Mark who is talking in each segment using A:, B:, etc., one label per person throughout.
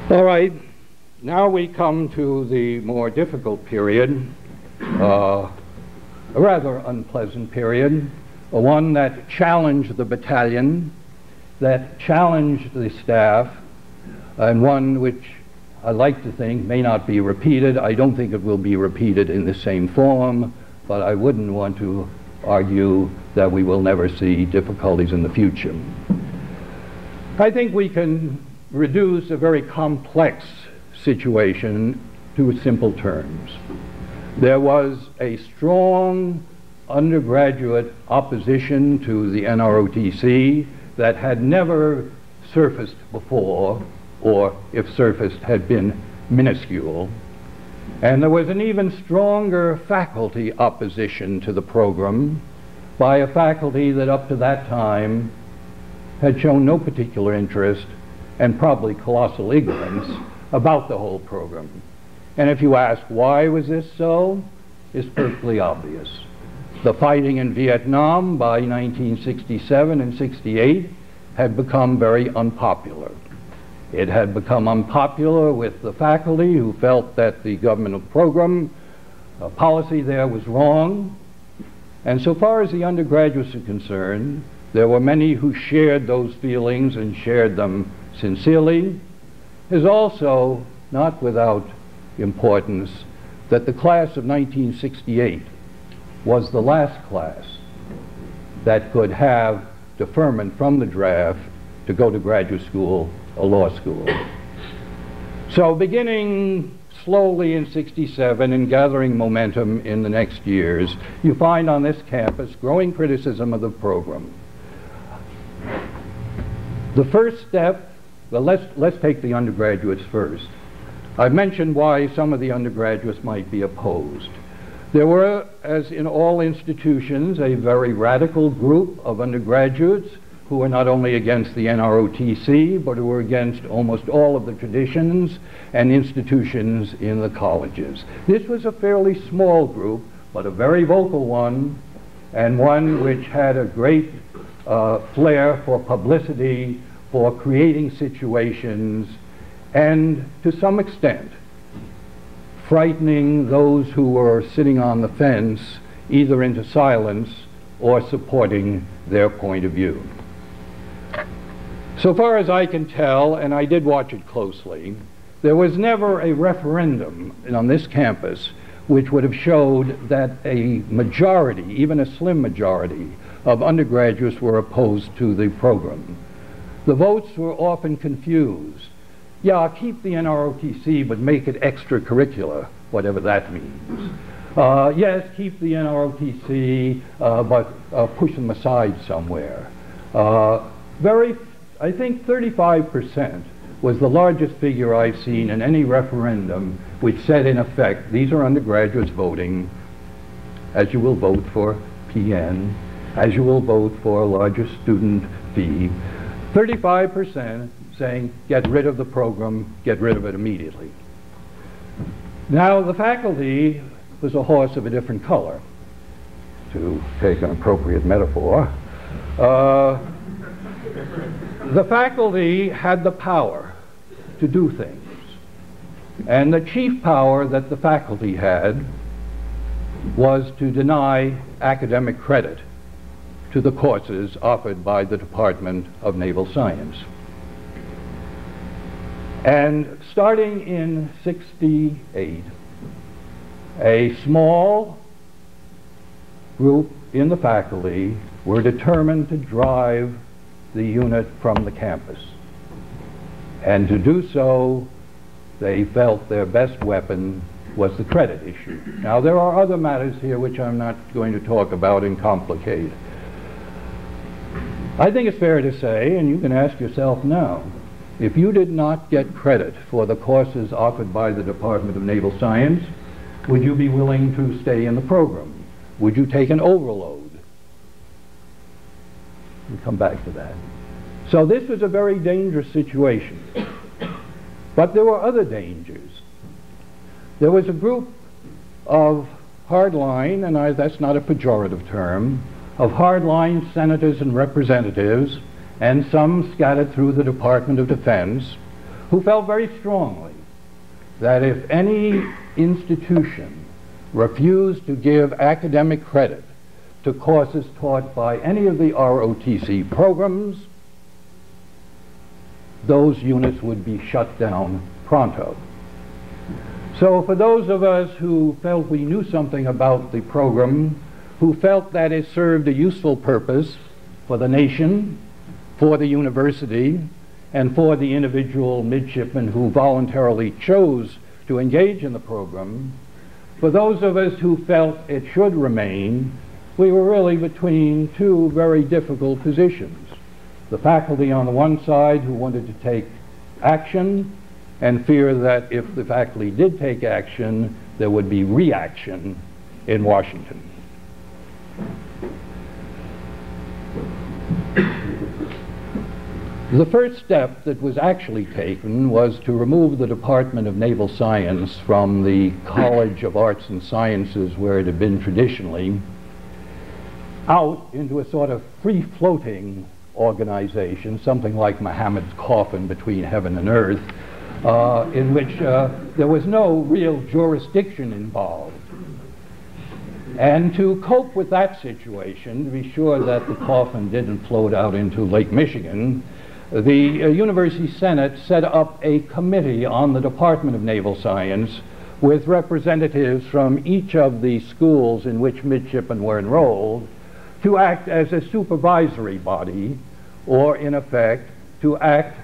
A: All right, now we come to the more difficult period, a rather unpleasant period, one that challenged the battalion, that challenged the staff, and one which I like to think may not be repeated. I don't think it will be repeated in the same form, but I wouldn't want to argue that we will never see difficulties in the future. I think we can reduce a very complex situation to simple terms. There was a strong undergraduate opposition to the NROTC that had never surfaced before, or if surfaced had been minuscule. And there was an even stronger faculty opposition to the program by a faculty that up to that time had shown no particular interest and probably colossal ignorance about the whole program. And if you ask why was this so, it's perfectly obvious. The fighting in Vietnam by 1967 and 68 had become very unpopular. It had become unpopular with the faculty who felt that the government program policy there was wrong. And so far as the undergraduates are concerned, there were many who shared those feelings and shared them sincerely. Is also not without importance that the class of 1968 was the last class that could have deferment from the draft to go to graduate school or law school. So beginning slowly in 67 and gathering momentum in the next years, you find on this campus growing criticism of the program. The first step, well, let's take the undergraduates first. I've mentioned why some of the undergraduates might be opposed. There were, as in all institutions, a very radical group of undergraduates who were not only against the NROTC, but who were against almost all of the traditions and institutions in the colleges. This was a fairly small group, but a very vocal one, and one which had a great flair for publicity, for creating situations, and to some extent frightening those who were sitting on the fence either into silence or supporting their point of view. So far as I can tell, and I did watch it closely, there was never a referendum on this campus which would have showed that a majority, even a slim majority, of undergraduates were opposed to the program. The votes were often confused. Yeah, keep the NROTC, but make it extracurricular, whatever that means. Yes, keep the NROTC, but push them aside somewhere. I think 35% was the largest figure I've seen in any referendum which said, in effect, these are undergraduates voting, as you will vote for PN, as you will vote for a larger student fee. 35% saying, get rid of the program, get rid of it immediately. Now, the faculty was a horse of a different color, to take an appropriate metaphor. The faculty had the power to do things. And the chief power that the faculty had was to deny academic credit to the courses offered by the Department of Naval Science. And starting in 68, a small group in the faculty were determined to drive the unit from the campus. And to do so, they felt their best weapon was the credit issue. Now, there are other matters here which I'm not going to talk about and complicate. I think it's fair to say, and you can ask yourself now, if you did not get credit for the courses offered by the Department of Naval Science, would you be willing to stay in the program? Would you take an overload? We'll come back to that. So this was a very dangerous situation. But there were other dangers. There was a group of hardline, and that's not a pejorative term, of hardline senators and representatives, and some scattered through the Department of Defense, who felt very strongly that if any institution refused to give academic credit to courses taught by any of the ROTC programs, those units would be shut down pronto. So for those of us who felt we knew something about the program, who felt that it served a useful purpose for the nation, for the university, and for the individual midshipmen who voluntarily chose to engage in the program, for those of us who felt it should remain, we were really between two very difficult positions. The faculty on the one side who wanted to take action and fear that if the faculty did take action, there would be reaction in Washington. The first step that was actually taken was to remove the Department of Naval Science from the College of Arts and Sciences, where it had been traditionally, out into a sort of free-floating organization, something like Muhammad's coffin between heaven and earth, in which there was no real jurisdiction involved. And to cope with that situation, to be sure that the coffin didn't float out into Lake Michigan, the University Senate set up a committee on the Department of Naval Science with representatives from each of the schools in which midshipmen were enrolled to act as a supervisory body, or in effect to act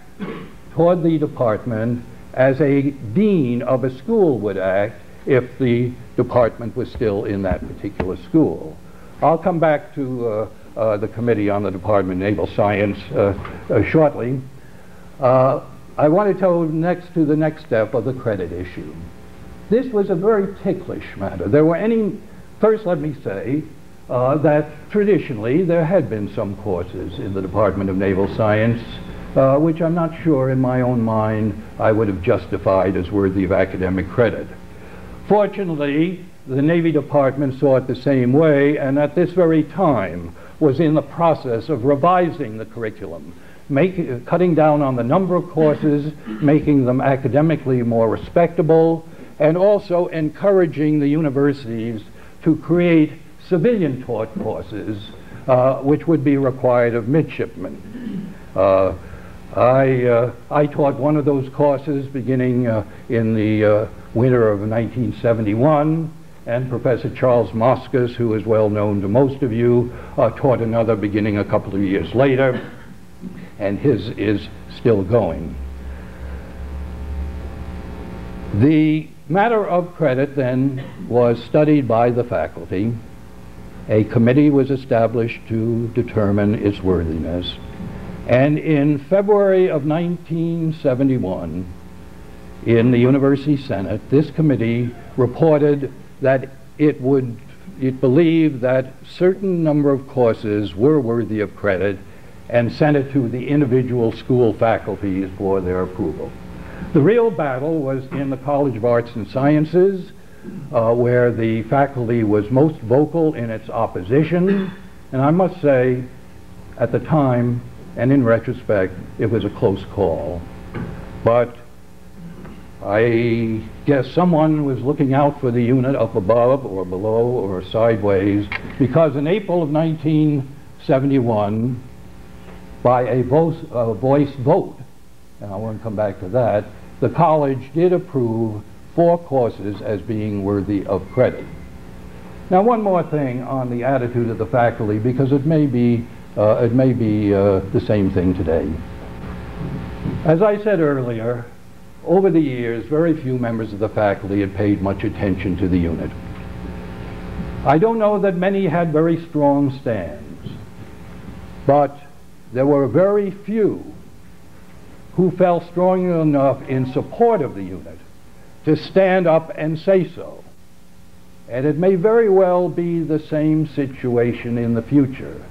A: toward the department as a dean of a school would act if the department was still in that particular school. I'll come back to the Committee on the Department of Naval Science shortly. I want to go next to the next step of the credit issue. This was a very ticklish matter. First let me say that traditionally there had been some courses in the Department of Naval Science which I'm not sure in my own mind I would have justified as worthy of academic credit. Fortunately, the Navy Department saw it the same way, and at this very time was in the process of revising the curriculum, cutting down on the number of courses, making them academically more respectable, and also encouraging the universities to create civilian-taught courses which would be required of midshipmen. I taught one of those courses beginning in the winter of 1971, and Professor Charles Moscas, who is well known to most of you, taught another beginning a couple of years later, and his is still going. The matter of credit then was studied by the faculty. A committee was established to determine its worthiness. And in February of 1971, in the University Senate, this committee reported that it believed that certain number of courses were worthy of credit and sent it to the individual school faculties for their approval. The real battle was in the College of Arts and Sciences, where the faculty was most vocal in its opposition, and I must say, at the time, and in retrospect, it was a close call. But I guess someone was looking out for the unit up above or below or sideways, because in April of 1971, by a voice vote, and I want to come back to that, the college did approve 4 courses as being worthy of credit. Now, one more thing on the attitude of the faculty, because it may be the same thing today. As I said earlier, over the years, very few members of the faculty had paid much attention to the unit. I don't know that many had very strong stands, but there were very few who felt strong enough in support of the unit to stand up and say so. And it may very well be the same situation in the future.